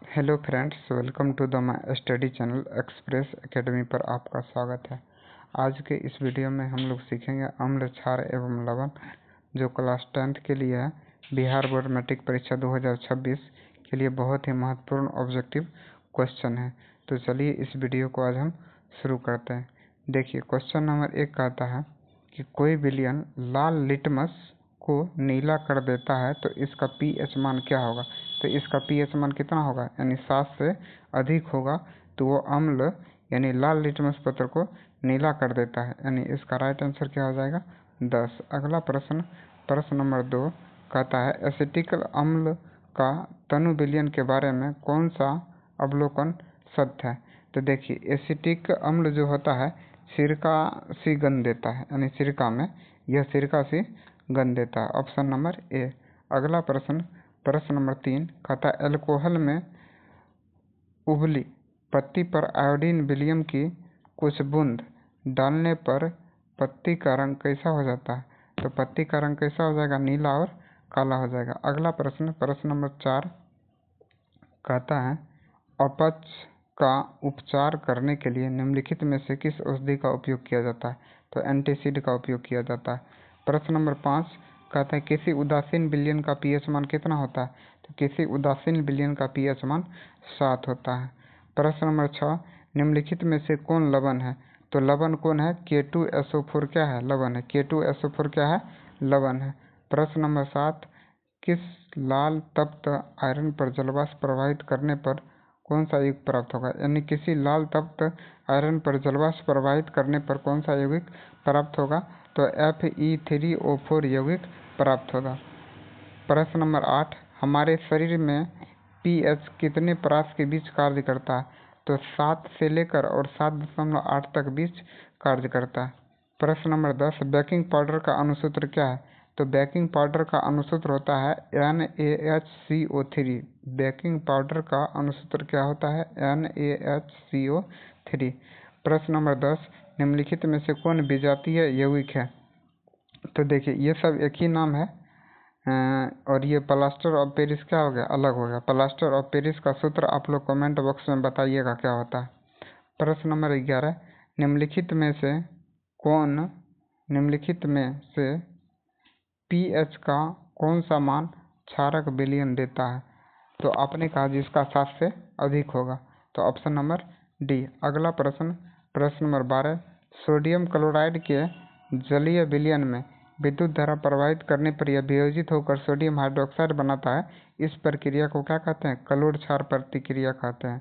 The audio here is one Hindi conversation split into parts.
Hello friends, welcome to the my study channel Express Academy पर आपका स्वागत है। आज के इस वीडियो में हम लोग सीखेंगे अम्ल, क्षार एवं लवण, जो क्लास 10th के लिए है। बिहार बोर्ड मैट्रिक परीक्षा 2026 के लिए बहुत ही महत्वपूर्ण ऑब्जेक्टिव क्वेश्चन है। तो चलिए इस वीडियो को आज हम शुरू करते हैं। देखिए, क्वेश्चन नंबर 1 कहता है कि कोई विलयन लाल लिटमस को नीला कर देता है तो इसका पीएच मान क्या होगा। तो इसका पीएच मान कितना होगा, यानी 7 से अधिक होगा तो वो अम्ल यानी लाल लिटमस पत्र को नीला कर देता है, यानी इसका राइट आंसर क्या हो जाएगा 10। अगला प्रश्न, प्रश्न नंबर 2 कहता है एसिटिक अम्ल का तनु विलयन के बारे में कौन सा अवलोकन सत्य है। तो देखिए, एसिटिक अम्ल जो होता है सिरका सी गंध देता है, यानी सिरका में यह सिरका सी गंध देता है। Option number A. अगला प्रश्न, प्रश्न नंबर 3 कहता है एल्कोहल में उबली पत्ती पर आयोडीन विलयन की कुछ बूंद डालने पर पत्ती का रंग कैसा हो जाता है। तो पत्ती का रंग कैसा हो जाएगा, नीला और काला हो जाएगा। अगला प्रश्न, प्रश्न नंबर 4 कहता है अपच का उपचार करने के लिए निम्नलिखित में से किस औषधि का उपयोग किया जाता है। तो एंटीसिड का उपयोग किया जाता है। प्रश्न नंबर 5 कहता है किसी उदासीन विलयन का पीएच मान कितना होता है। तो किसी उदासीन विलयन का पीएच मान 7 होता है। प्रश्न नंबर 6 निम्नलिखित में से कौन लवण है। तो लवण कौन है, K2SO4 क्या है, लवण है। K2SO4 क्या है, लवण है। प्रश्न नंबर 7 किस लाल तप्त आयरन पर जलवाष्प प्रवाहित करने पर कौन सा यौगिक प्राप्त होगा, यानी किसी लाल तप्त आयरन पर जलवाष्प प्रवाहित करने पर कौन सा यौगिक प्राप्त होगा। तो Fe3O4 यौगिक प्राप्त होगा। प्रश्न नंबर 8 हमारे शरीर में पीएच कितने परास के बीच कार्य करता है। तो 7 से लेकर और 7.8 तक बीच कार्य करता है। प्रश्न नंबर 10 बेकिंग पाउडर का अणुसूत्र क्या है। तो बेकिंग पाउडर का अणुसूत्र होता है NaHCO3। बेकिंग पाउडर का अणुसूत्र क्या होता है, NaHCO3। प्रश्न नंबर 10 निम्नलिखित में से कौन विजातीय यौगिक है। तो देखिए, ये सब एक ही नाम है और ये प्लास्टर ऑफ पेरिस क्या हो गया, अलग हो गया। प्लास्टर ऑफ पेरिस का सूत्र आप लोग कमेंट बॉक्स में बताइएगा क्या होता है। प्रश्न नंबर 11 निम्नलिखित में से पीएच का कौन सा मान क्षारक विलयन देता है। तो आपने कहा जिसका 7 से अधिक होगा, तो ऑप्शन नंबर डी। अगला प्रश्न, प्रश्न नंबर 12 सोडियम क्लोराइड के जलीय विलयन में विद्युत धारा प्रवाहित करने पर यह वियोजित होकर सोडियम हाइड्रोक्साइड बनाता है। इस प्रक्रिया को क्या कहते हैं, कलोड क्षार प्रतिक्रिया कहते हैं।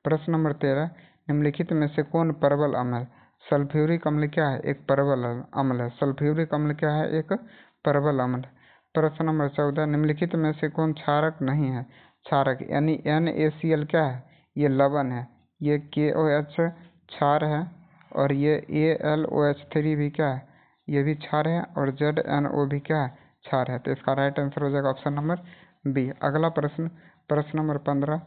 प्रश्न नंबर 13 निम्नलिखित में से कौन परवल अम्ल है। सल्फ्यूरिक अम्ल क्या है, एक परवल अम्ल है। सल्फ्यूरिक अम्ल क्या है, एक परवल अम्ल है। प्रश्न नंबर 14 निम्नलिखित में से कौन क्षारक नहीं है। क्षारक यानी NaCl क्या है, ये लवण है। ये KOH क्षार है और ये AlOH3 भी क्या है, ये भी क्षार है। और ZNO भी क्या है, क्षार है। तो इसका राइट आंसर हो जाएगा ऑप्शन नंबर बी। अगला प्रश्न, प्रश्न नंबर 15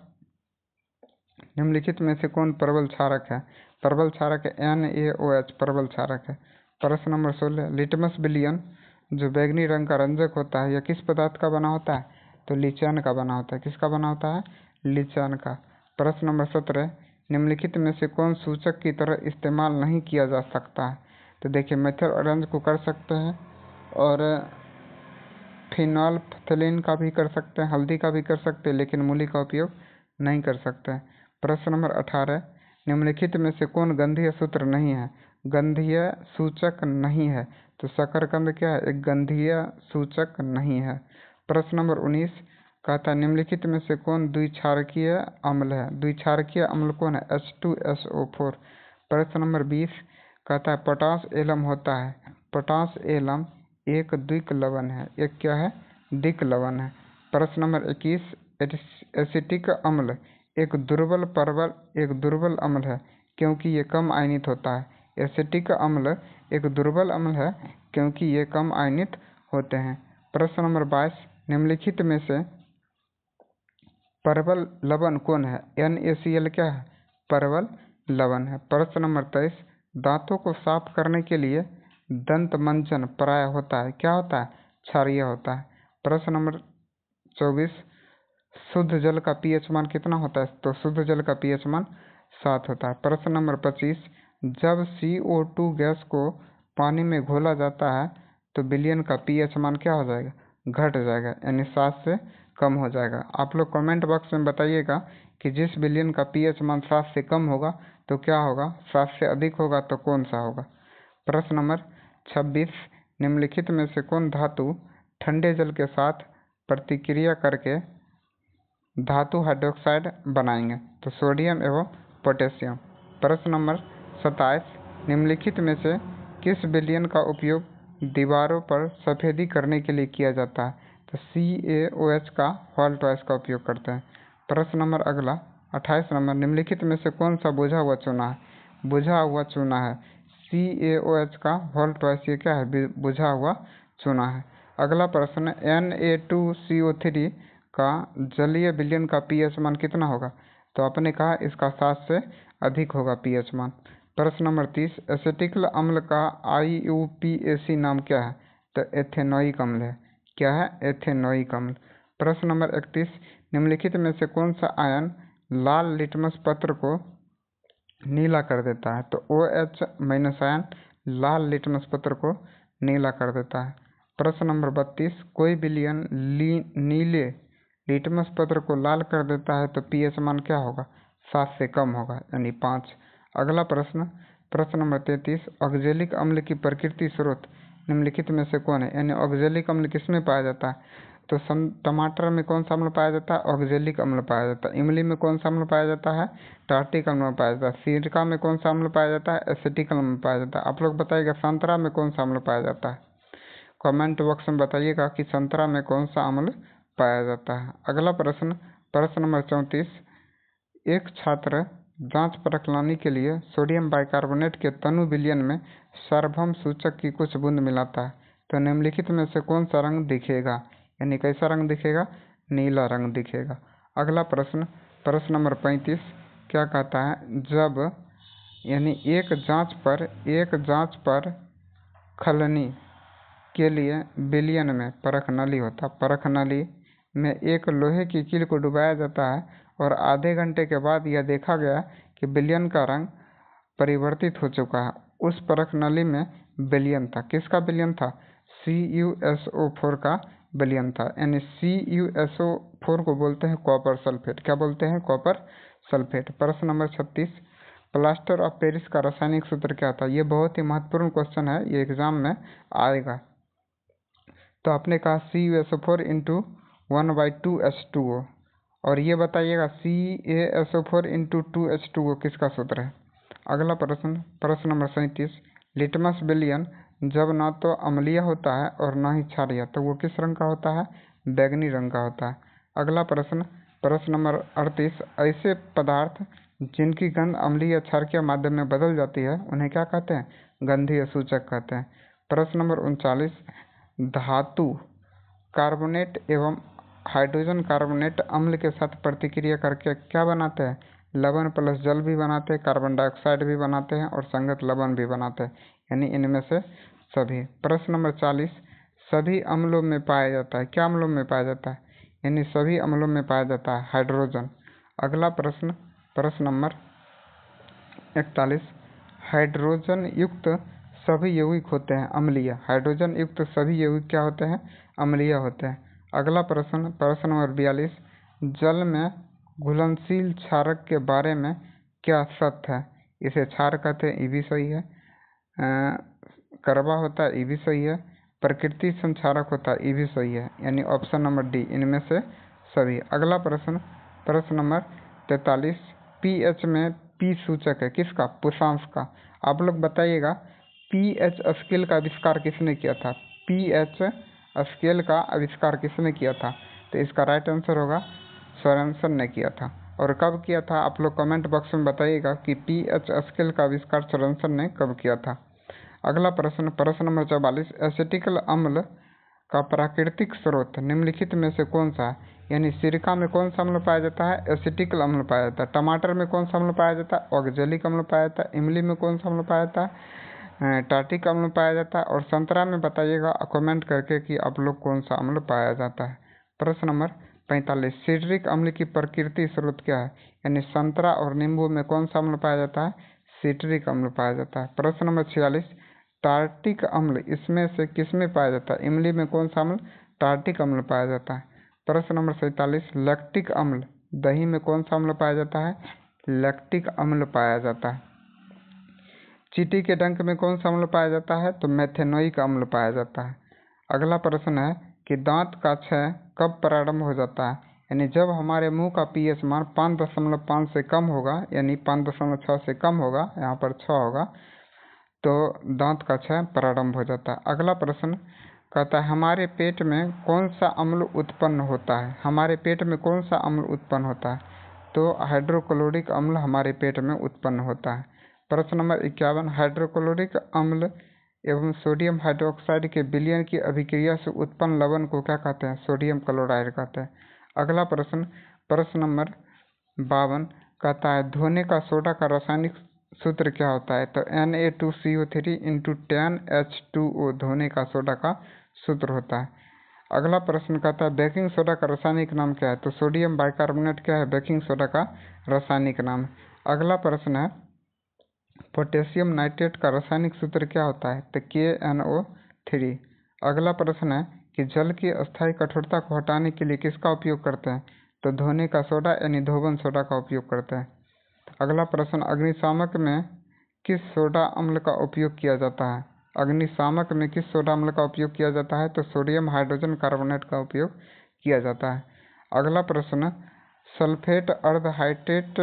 निम्नलिखित में से कौन प्रबल क्षारक है। प्रबल क्षारक NaOH प्रबल क्षारक है। प्रश्न नंबर 16 लिटमस विलयन जो बैगनी रंग का रंजक होता है यह किस पदार्थ का बना होता है। तो लीचन का बना होता है। किसका बना होता है, लीचन का। प्रश्न नंबर 17 निम्नलिखित में से कौन सूचक की तरह इस्तेमाल नहीं किया जा सकता है। तो देखिए, मेथल ऑरेंज को कर सकते हैं और फिनोल्फ्थालीन का भी कर सकते हैं, हल्दी का भी कर सकते हैं, लेकिन मूली का उपयोग नहीं कर सकते हैं। प्रश्न नंबर 18 निम्नलिखित में से कौन गंधीय सूत्र नहीं है, गंधीय सूचक नहीं है। तो शकरकंद क्या है, एक गंधीय सूचक नहीं है। प्रश्न नंबर 19 कहता है निम्नलिखित में से कौन द्विक्षारकीय अम्ल है। द्विक्षारकीय अम्ल कौन है, H2SO4। प्रश्न नंबर 20 कहता है पोटास एलम होता है। पोटास एलम एक द्विक लवण है, एक क्या है, द्विक लवण है। प्रश्न नंबर 21 एसिटिक अम्ल एक दुर्बल अम्ल है क्योंकि ये कम आयनित होता है। एसिटिक अम्ल एक दुर्बल अम्ल है क्योंकि ये कम आयनित होते हैं। प्रश्न नंबर 22 निम्नलिखित में से परवल लवण कौन है, NaCl क्या है, परवल लवण है। प्रश्न नंबर 23 दांतों को साफ करने के लिए दंत मंजन प्राय होता है, क्या होता है, क्षारीय होता है। प्रश्न नंबर 24 शुद्ध जल का पीएच मान कितना होता है? तो शुद्ध जल का पीएच मान 7 होता है। प्रश्न नंबर 25, जब CO2 गैस को पानी में घोला जाता है तो विलयन का पीएच मान क्या हो जाएगा? घट जाएगा, यानी 7 से कम हो जाएगा। आप लोग कमेंट बॉक्स में बताइएगा कि जिस विलयन का पीएच मान 7 से कम होगा तो क्या होगा, 7 से अधिक होगा तो कौन सा होगा। प्रश्न नंबर 26, निम्नलिखित में से कौन धातु ठंडे जल के साथ प्रतिक्रिया करके धातु हाइड्रोक्साइड बनाएंगे? तो सोडियम एवं पोटेशियम। प्रश्न नंबर 27, निम्नलिखित में से किस विलयन का उपयोग दीवारों पर सफेदी करने के लिए किया जाता है? तो CaOH का हॉल टॉयस का उपयोग करते हैं। प्रश्न नंबर अगला 28 नंबर, निम्नलिखित में से कौन सा बुझा हुआ चूना है? बुझा हुआ चूना है CaOH का हॉल टॉयस, ये क्या है? बुझा हुआ चूना है। अगला प्रश्न, Na2CO3 का जलीय विलयन का पीएच मान कितना होगा? तो आपने कहा इसका 7 से अधिक होगा पीएच मान। प्रश्न नंबर 30, एसिटिक अम्ल का IUPAC नाम क्या है? तो एथेनोइक अम्ल है। क्या है? एथेनोइक अम्ल। प्रश्न नंबर 31, निम्नलिखित में से कौन सा आयन लाल लिटमस पत्र को नीला कर देता है? तो OH- आयन लाल लिटमस पत्र को नीला कर देता है। प्रश्न नंबर 32, कोई विलयन नीले लिटमस पत्र को लाल कर देता है तो पीएच मान क्या होगा? 7 से कम होगा, यानी 5। अगला प्रश्न नंबर 33, ऑक्जेलिक अम्ल की प्रकृति स्रोत निम्नलिखित में से कौन है? यानी ऑक्जेलिक अम्ल किसमें पाया जाता है? तो टमाटर में कौन सा अम्ल पाया जाता है? ऑक्जेलिक अम्ल पाया जाता है। इमली में कौन सा अम्ल पाया जाता है? टार्टिक अम्ल पाया जाता है। सिरका में कौन सा अम्ल पाया जाता है? एसिटिक अम्ल पाया जाता है। आप लोग बताइएगा संतरा में कौन सा अम्ल पाया जाता है? कमेंट बॉक्स में बताइएगा कि संतरा में कौन सा अम्ल पाया जाता है। अगला प्रश्न नंबर 34, एक छात्र जांच परख लाने के लिए सोडियम बाइकार्बोनेट के तनु विलयन में सार्वभौम सूचक की कुछ बूंद मिलाता है तो निम्नलिखित में से कौन सा रंग दिखेगा? यानी कैसा रंग दिखेगा? नीला रंग दिखेगा। अगला प्रश्न नंबर 35, क्या कहता है? जब यानी एक जांच पर खलनी के लिए विलयन में परख नली होता है। परख नली में एक लोहे की कील को डुबाया जाता है और आधे घंटे के बाद यह देखा गया कि विलयन का रंग परिवर्तित हो चुका है। उस परख नली में विलयन था। किसका विलयन था? CuSO4 का विलयन था। यानी CuSO4 को बोलते हैं कॉपर सल्फेट। क्या बोलते हैं? Copper sulphate. प्रश्न नंबर 36, प्लास्टर ऑफ पेरिस का रासायनिक सूत्र क्या था? ये बहुत ही महत्वपूर्ण क्वेश्चन है, ये एग्जाम में आएगा। तो आपने कहा CuSO4 × 1/2H2O, और ये बताइएगा CaSO4 × 2H2O किसका सूत्र है? अगला प्रश्न नंबर 37, लिटमस विलयन जब न तो अम्लीय होता है और न ही क्षारीय, तो वो किस रंग का होता है? बैंगनी रंग का होता है। अगला प्रश्न नंबर 38, ऐसे पदार्थ जिनकी गंध अम्लीय या क्षारकीय माध्यम में बदल जाती है उन्हें क्या कहते हैं? गंधीय सूचक कहते हैं। प्रश्न नंबर 39, धातु कार्बोनेट एवं हाइड्रोजन कार्बोनेट अम्ल के साथ प्रतिक्रिया करके क्या बनाते हैं? लवण प्लस जल भी बनाते हैं, कार्बन डाइऑक्साइड भी बनाते हैं और संगत लवण भी बनाते हैं, यानी इनमें से सभी। प्रश्न नंबर 40, सभी अम्लों में पाया जाता है। क्या अम्लों में पाया जाता है? यानी सभी अम्लों में पाया जाता है हाइड्रोजन। अगला प्रश्न नंबर 41, हाइड्रोजन युक्त सभी यौगिक होते हैं अम्लीय। हाइड्रोजन युक्त सभी यौगिक क्या होते हैं? अम्लीय होते हैं। अगला प्रश्न नंबर 42, जल में घुलनशील क्षारक के बारे में क्या सत्य है? इसे क्षार कहते हैं, ये भी सही है। करवा होता है, ये भी सही है। प्रकृति संक्षारक होता है, ये भी सही है, यानी ऑप्शन नंबर डी इनमें से सभी। अगला प्रश्न नंबर 43, पीएच में पी सूचक है किसका? पुषांश का। आप लोग बताइएगा पीएच स्केल का आविष्कार किसने किया था? पीएच स्केल का आविष्कार किसने किया था? तो इसका राइट आंसर होगा सोरेनसन ने किया था। और कब किया था? आप लोग कमेंट बॉक्स में बताइएगा कि पीएच स्केल का आविष्कार सोरेनसन ने कब किया था। अगला प्रश्न नंबर 44, एसिटिकल अम्ल का प्राकृतिक स्रोत निम्नलिखित में से कौन सा है? यानी सिरका में कौन सा अम्ल पाया जाता है? एसिटिकल अम्ल पाया जाता है। टमाटर में कौन सा अम्ल पाया जाता है? ऑक्जेलिक अम्ल पाया जाता है। इमली में कौन सा अम्ल पाया जाता है? टार्टिक अम्ल पाया जाता है। और संतरा में बताइएगा कमेंट करके कि आप लोग कौन सा अम्ल पाया जाता है। प्रश्न नंबर 45 सिट्रिक अम्ल की प्रकृति स्रोत क्या है, यानी संतरा और नींबू में कौन सा अम्ल पाया जाता है, सिट्रिक अम्ल पाया जाता है। प्रश्न नंबर 46 टार्टिक अम्ल इसमें से किसमें पाया जाता है, इमली में कौन सा अम्ल, टार्टिक अम्ल पाया जाता है। प्रश्न नंबर 47 लैक्टिक अम्ल दही में कौन सा अम्ल पाया जाता है, लैक्टिक अम्ल पाया जाता है। चींटी के डंक में कौन सा अम्ल पाया जाता है, तो मेथेनोइक अम्ल पाया जाता है। अगला प्रश्न है कि दांत का क्षय कब प्रारंभ हो जाता है, यानी जब हमारे मुंह का पीएच मान 5.5 से कम होगा, यानी 5.6 से कम होगा, यहाँ पर 6 होगा, तो दांत का क्षय प्रारंभ हो जाता है। अगला प्रश्न कहता है हमारे पेट में कौन सा अम्ल उत्पन्न होता है, हमारे पेट में कौन सा अम्ल उत्पन्न होता है, तो हाइड्रोक्लोरिक अम्ल हमारे पेट में उत्पन्न होता है। प्रश्न नंबर 51 हाइड्रोक्लोरिक अम्ल एवं सोडियम हाइड्रोक्साइड के विलयन की अभिक्रिया से उत्पन्न लवण को क्या कहते हैं, सोडियम क्लोराइड कहते हैं। अगला प्रश्न नंबर 52 कहता है धोने का सोडा का रासायनिक सूत्र क्या होता है, तो Na2CO3 इंटू 10H2O धोने का सोडा का सूत्र होता है। अगला प्रश्न कहता है बेकिंग सोडा का रासायनिक नाम क्या है, तो सोडियम बाइकार्बोनेट क्या है, बेकिंग सोडा का रासायनिक नाम। अगला प्रश्न है पोटेशियम नाइट्रेट का रासायनिक सूत्र क्या होता है, तो KNO3। अगला प्रश्न है कि जल की अस्थायी कठोरता को हटाने के लिए किसका उपयोग करते हैं, तो धोने का सोडा यानी धोबन सोडा का उपयोग करते हैं। अगला प्रश्न अग्निशामक में किस सोडा अम्ल का उपयोग किया जाता है, अग्निशामक में किस सोडा अम्ल का उपयोग किया जाता है, तो सोडियम हाइड्रोजन कार्बोनेट का उपयोग किया जाता है। अगला प्रश्न सल्फेट अर्धहाइड्रेट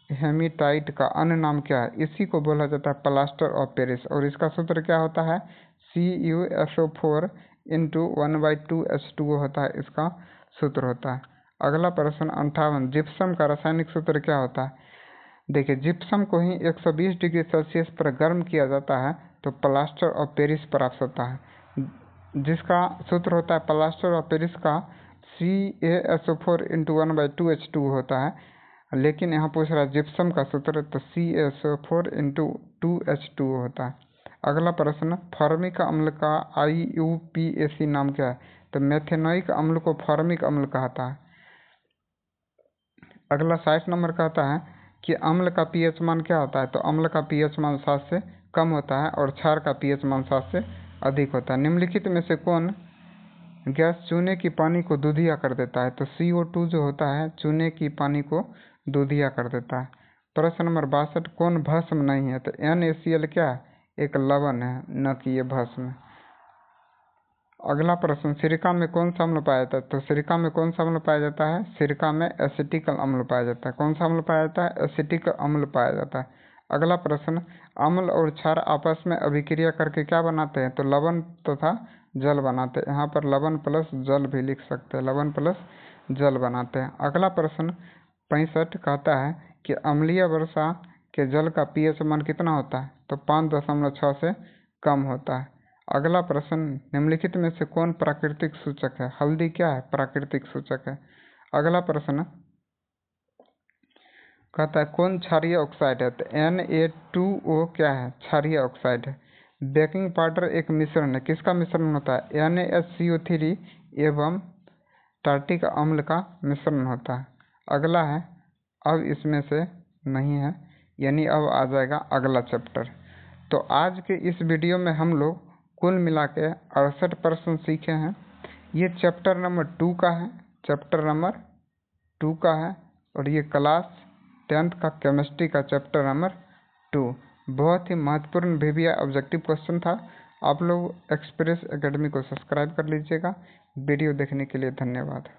हेमीटाइट का अन्य नाम क्या है, इसी को बोला जाता है प्लास्टर ऑफ पेरिस और इसका सूत्र क्या होता है, CuSO4 इंटू 1/2H2O होता है, इसका सूत्र होता है। अगला प्रश्न 58 जिप्सम का रासायनिक सूत्र क्या होता है, देखिए जिप्सम को ही 120 डिग्री सेल्सियस पर गर्म किया जाता है तो प्लास्टर ऑफ पेरिस प्राप्त होता है, जिसका सूत्र होता है प्लास्टर ऑफ पेरिस का CaSO4 इंटू 1/2H2 होता है, लेकिन यहाँ पूछ रहा है जिप्सम का सूत्र, तो CaSO4 इंटू 2H2O होता है। अगला प्रश्न फॉर्मिक अम्ल का IUPAC नाम क्या है, तो मेथेनोइक अम्ल को फॉर्मिक अम्ल कहता है। अगला 60 नंबर कहता है कि अम्ल का पीएच मान क्या होता है, तो अम्ल का पीएच मान 7 से कम होता है और क्षार का पीएच मान 7 से अधिक होता है। निम्नलिखित में से कौन गैस चूने की पानी को दूधिया कर देता है, तो CO2 जो होता है चूने की पानी को दूधिया कर देता है। प्रश्न नंबर 62 कौन भस्म नहीं है, तो NaCl क्या है, एक लवण है, न कि ये भस्म है। अगला प्रश्न सिरका में कौन सा अम्ल पाया जाता है, तो सिरका में कौन सा अम्ल पाया जाता है, सिरका में एसिटिक अम्ल पाया जाता है। कौन सा अम्ल पाया जाता है, एसिटिक अम्ल पाया जाता है। अगला प्रश्न अम्ल और क्षार आपस में अभिक्रिया करके क्या बनाते हैं, तो लवण तथा जल बनाते हैं। यहाँ पर लवण प्लस जल भी लिख सकते हैं, लवण प्लस जल बनाते हैं। अगला प्रश्न 65 कहता है कि अम्लीय वर्षा के जल का पीएच मान कितना होता है, तो 5.6 से कम होता है। अगला प्रश्न निम्नलिखित में से कौन प्राकृतिक सूचक है, हल्दी क्या है, प्राकृतिक सूचक है। अगला प्रश्न कहता है कौन क्षारीय ऑक्साइड है, तो Na2O क्या है, क्षारीय ऑक्साइड है। बेकिंग पाउडर एक मिश्रण है, किसका मिश्रण होता है, NaHCO3 एवं टार्टिक अम्ल का मिश्रण होता है। अगला है अब इसमें से नहीं है, यानी अब आ जाएगा अगला चैप्टर। तो आज के इस वीडियो में हम लोग कुल मिला के 68 प्रश्न सीखे हैं। ये चैप्टर नंबर 2 का है, चैप्टर नंबर 2 का है और ये क्लास 10th का केमिस्ट्री का चैप्टर नंबर 2 बहुत ही महत्वपूर्ण VBA ऑब्जेक्टिव क्वेश्चन था। आप लोग एक्सप्रेस एकेडमी को सब्सक्राइब कर लीजिएगा। वीडियो देखने के लिए धन्यवाद।